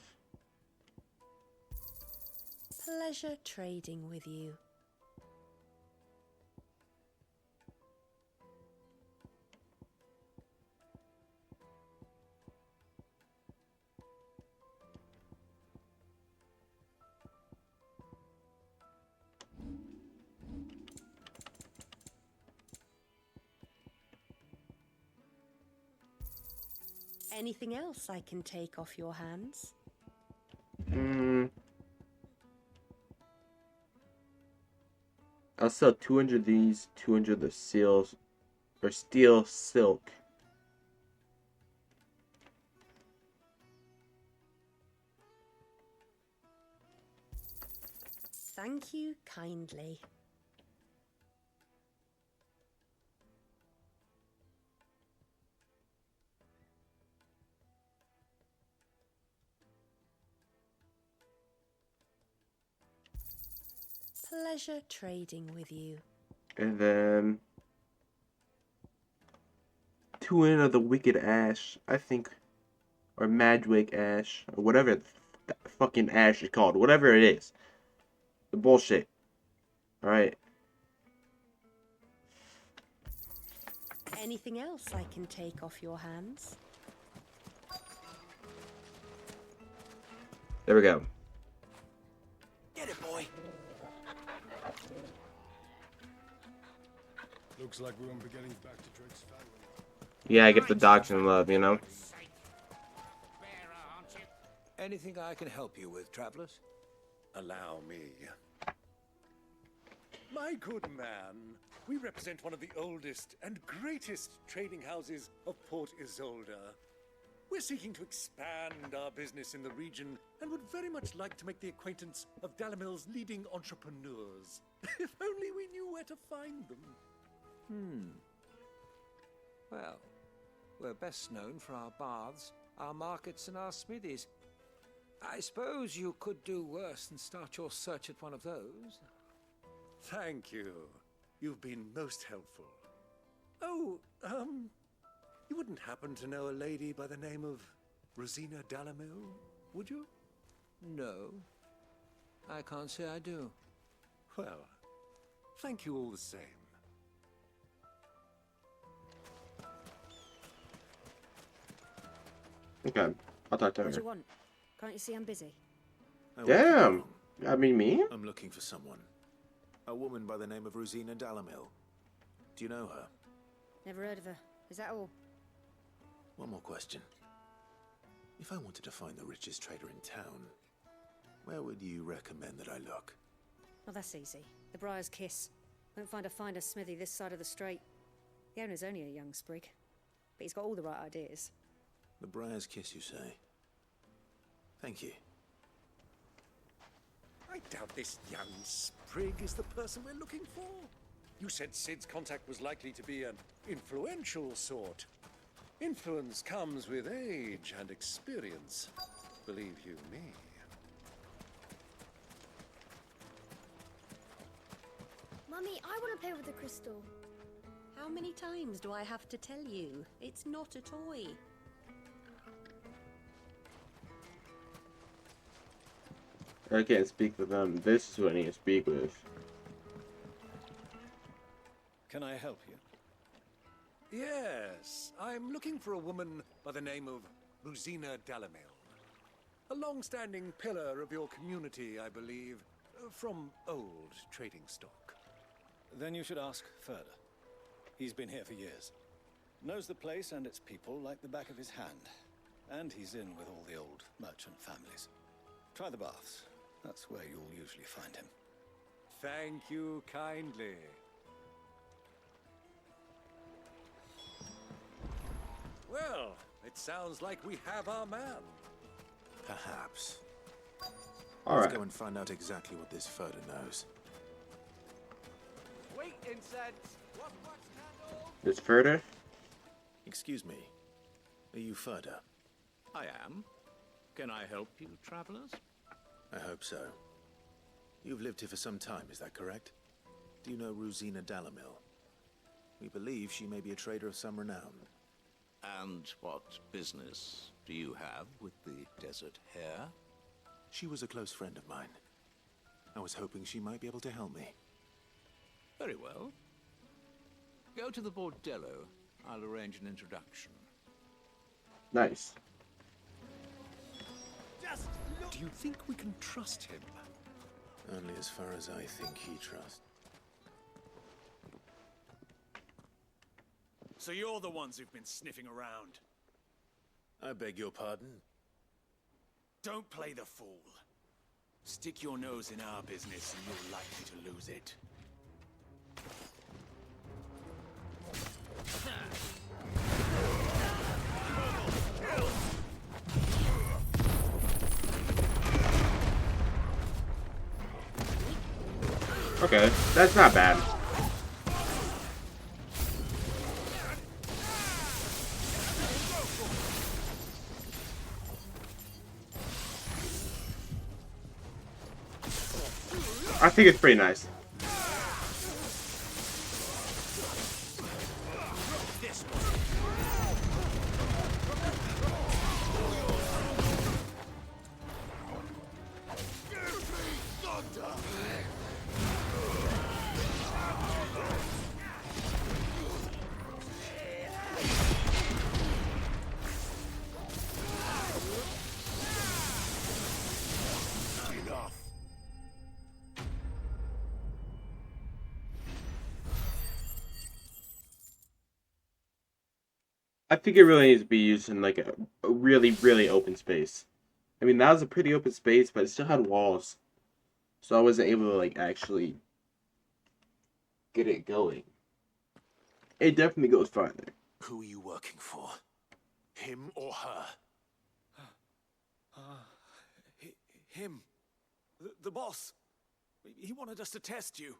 Pleasure trading with you. Anything else I can take off your hands? I'll sell 200 of these, 200 of the seals, or steel silk. Thank you kindly. Pleasure trading with you. And then 200 of the Wicked Ash, I think, or Madwig Ash, or whatever the fucking ash is called, whatever it is. The bullshit. Alright. Anything else I can take off your hands? There we go. Get it, boy. Looks like we won't be getting back to Drake's Fang. Yeah, I get the dogs in love, you know? Anything I can help you with, travelers? Allow me. My good man, we represent one of the oldest and greatest trading houses of Port Isolde. We're seeking to expand our business in the region and would very much like to make the acquaintance of Dalamil's leading entrepreneurs. If only we knew where to find them. Well, we're best known for our baths, our markets, and our smithies. I suppose you could do worse than start your search at one of those. Thank you. You've been most helpful. Oh, you wouldn't happen to know a lady by the name of Rosina Dalamil, would you? No, I can't say I do. Well, thank you all the same. Okay, I'll talk to What do her. you want? Can't you see I'm busy? I won't keep you Damn. long. I mean, me? I'm looking for someone. A woman by the name of Rosina Dalamil. Do you know her? Never heard of her. Is that all? One more question. If I wanted to find the richest trader in town, where would you recommend that I look? Well, that's easy. The Briar's Kiss. Won't find a finer smithy this side of the strait. The owner's only a young sprig, but he's got all the right ideas. The Briar's Kiss, you say? Thank you. I doubt this young sprig is the person we're looking for. You said Sid's contact was likely to be an influential sort. Influence comes with age and experience, believe you me. Mummy, I want to play with the crystal. How many times do I have to tell you? It's not a toy. I can't speak with them. This is who I need to speak with. Can I help you? Yes, I'm looking for a woman by the name of Rosina Dalamil. A long-standing pillar of your community, I believe, from old trading stock. Then you should ask further. He's been here for years. Knows the place and its people like the back of his hand. And he's in with all the old merchant families. Try the baths. That's where you'll usually find him. Thank you kindly. Well, it sounds like we have our man. Perhaps. All Let's right. go and find out exactly what this Furter knows. Wait, incense! This further? Excuse me. Are you Furter? I am. Can I help you, travelers? I hope so. You've lived here for some time, is that correct? Do you know Rosina Dalamil? We believe she may be a trader of some renown. And what business do you have with the Desert Hare? She was a close friend of mine. I was hoping she might be able to help me. Very well. Go to the Bordello. I'll arrange an introduction. Nice. Do you think we can trust him? Only as far as I think he trusts. So you're the ones who've been sniffing around. I beg your pardon? Don't play the fool. Stick your nose in our business and you're likely to lose it. Okay, that's not bad. I think it's pretty nice. I think it really needs to be used in like a really, really open space. I mean, that was a pretty open space, but it still had walls. So I wasn't able to like actually get it going. It definitely goes farther. Who are you working for? Him or her? Him. The boss. He wanted us to test you.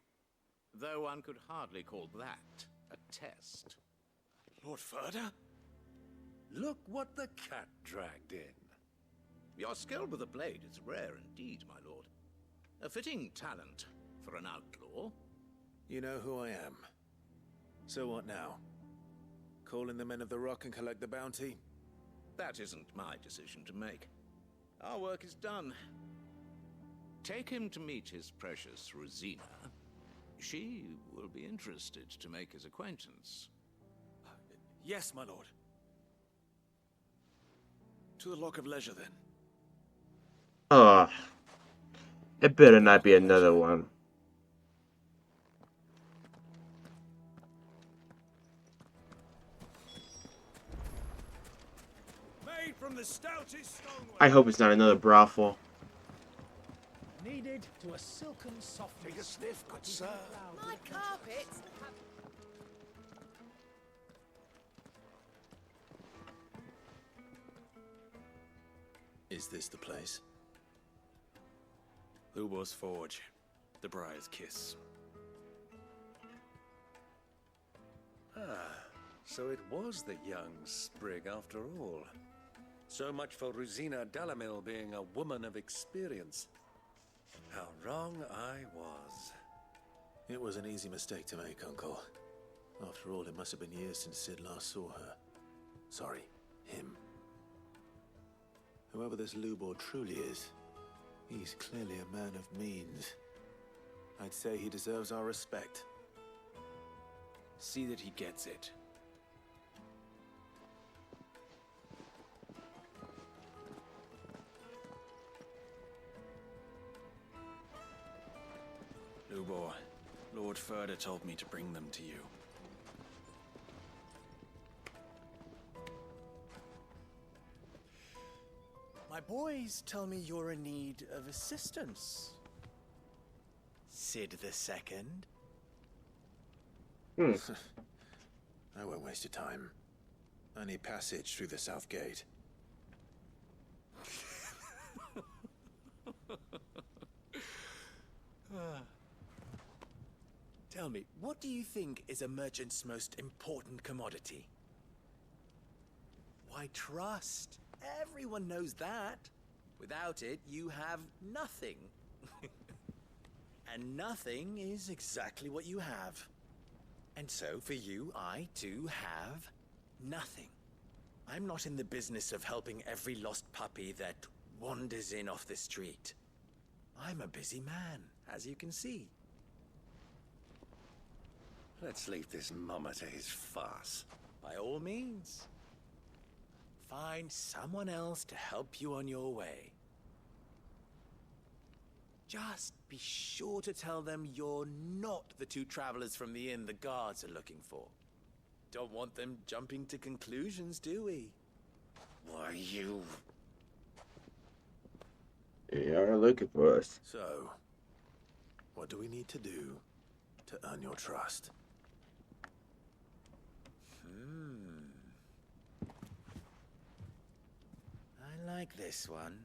Though one could hardly call that a test. Lord Furder? Look what the cat dragged in. Your skill with the blade is rare indeed, my lord. A fitting talent for an outlaw. You know who I am. So what now? Call in the Men of the Rock and collect the bounty? That isn't my decision to make. Our work is done. Take him to meet his precious Rosina. She will be interested to make his acquaintance. Yes, my lord. To the Lock of Leisure, then. Ugh. It better not be another one. Made from the stoutest stoneware. I hope it's not another brothel. Needed to a silken softness. Take a sniff, good sir. My carpets. Is this the place? Lubor's Forge. The Briar's Kiss. Ah, so it was the young sprig after all. So much for Rosina Dalamil being a woman of experience. How wrong I was. It was an easy mistake to make, Uncle. After all, it must have been years since Sid last saw her. Sorry, him. Whoever this Lubor truly is, he's clearly a man of means. I'd say he deserves our respect. See that he gets it. Lubor, Lord Furder told me to bring them to you. My boys tell me you're in need of assistance. Sid the Second. I won't waste your time. I need passage through the south gate. Tell me, what do you think is a merchant's most important commodity? Why, trust. Everyone knows that. Without it, you have nothing. And nothing is exactly what you have. And so, for you, I, too, have nothing. I'm not in the business of helping every lost puppy that wanders in off the street. I'm a busy man, as you can see. Let's leave this mummer to his farce. By all means. Find someone else to help you on your way. Just be sure to tell them you're not the two travelers from the inn the guards are looking for. Don't want them jumping to conclusions, do we? Why, you... They are looking for us. So, what do we need to do to earn your trust? I like this one.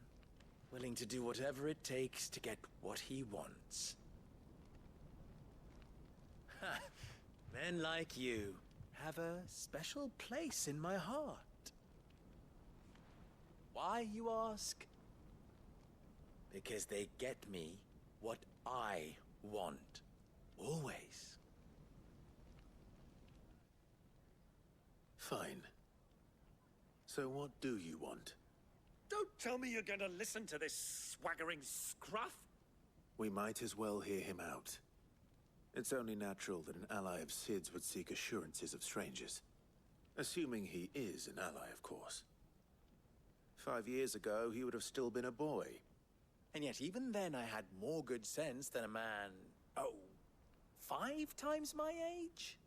Willing to do whatever it takes to get what he wants. Ha! Men like you have a special place in my heart. Why, you ask? Because they get me what I want. Always. Fine. So what do you want? Don't tell me you're going to listen to this swaggering scruff. We might as well hear him out. It's only natural that an ally of Sid's would seek assurances of strangers. Assuming he is an ally, of course. 5 years ago, he would have still been a boy. And yet even then I had more good sense than a man, 5 times my age?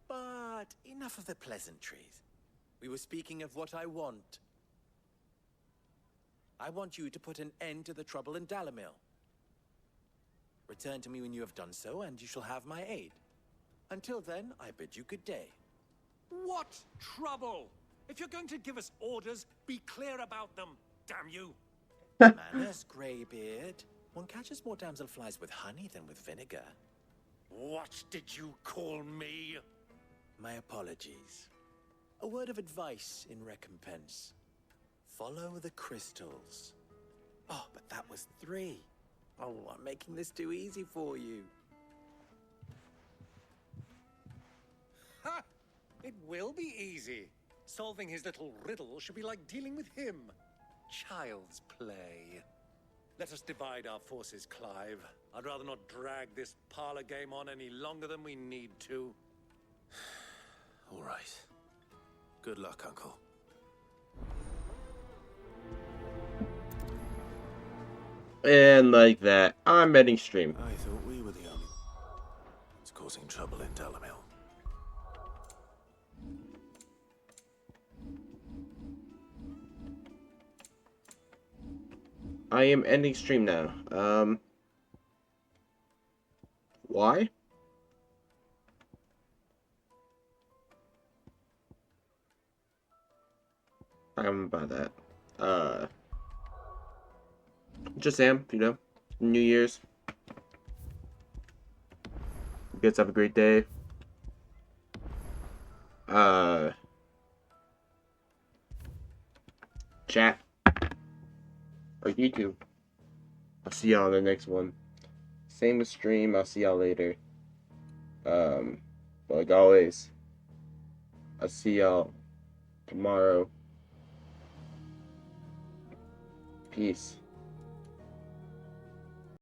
But enough of the pleasantries. We were speaking of what I want. I want you to put an end to the trouble in Dalamil. Return to me when you have done so, and you shall have my aid. Until then, I bid you good day. What trouble? If you're going to give us orders, be clear about them, damn you! Manners, Greybeard. One catches more damselflies with honey than with vinegar. What did you call me? My apologies. A word of advice in recompense. Follow the crystals. Oh, but that was 3. Oh, I'm making this too easy for you. Ha! It will be easy. Solving his little riddle should be like dealing with him. Child's play. Let us divide our forces, Clive. I'd rather not drag this parlor game on any longer than we need to. All right. Good luck, Uncle. And like that, I'm ending stream. I thought we were the only ones causing trouble in Delamil. I am ending stream now. Why? I'm about that. Just am, you know. New Year's. You guys have a great day. Chat. Or YouTube. I'll see y'all in the next one. Same with stream, I'll see y'all later. Like always, I'll see y'all tomorrow. Peace.